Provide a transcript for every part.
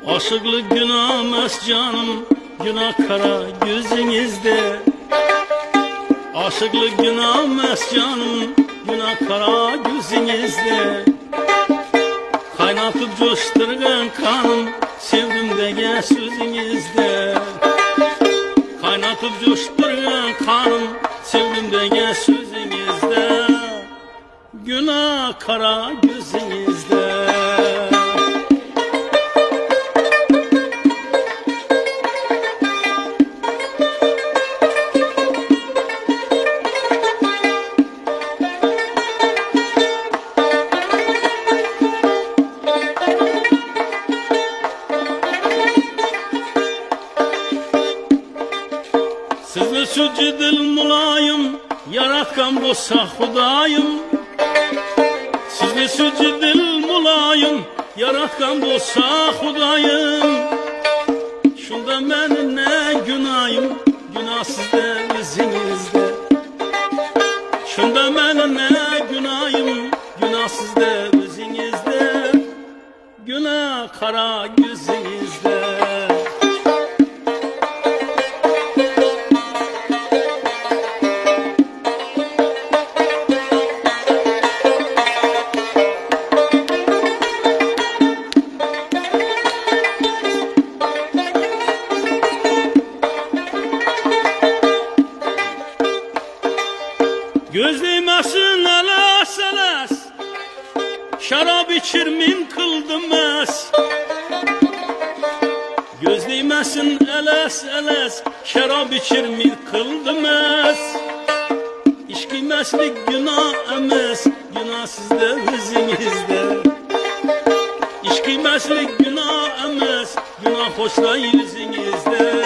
Aşıklık günahmez canım, günah kara gözünüzde. Aşıklık günahmez canım, günah kara gözünüzde. Kaynatıp coşturgan kanım, sevdim degen sözünüzde. Kaynatıp coşturgan kanım, sevdim degen sözünüzde. Günah kara gözünüzde. Sizni şu cidil mulayim yaratgan bolsa Hudayım. Sizni şu cidil mulayim yaratgan bolsa Hudayım. Şunda menin ne günahım, günah sizde özünüzde. Şunda menin ne günahım, günah sizde özünüzde. Günah kara gözünüzde. Gözleymesin eles eles, şarap içirmin kıldım es. Gözleymesin eles eles, şarap içirmin kıldım es. İçkimeslik günah emes, günah sizde özünüzde. İçkimeslik günah emes, günah hoşla yüzünüzde.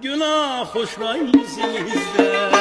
Günah hoşla yüzünüzde.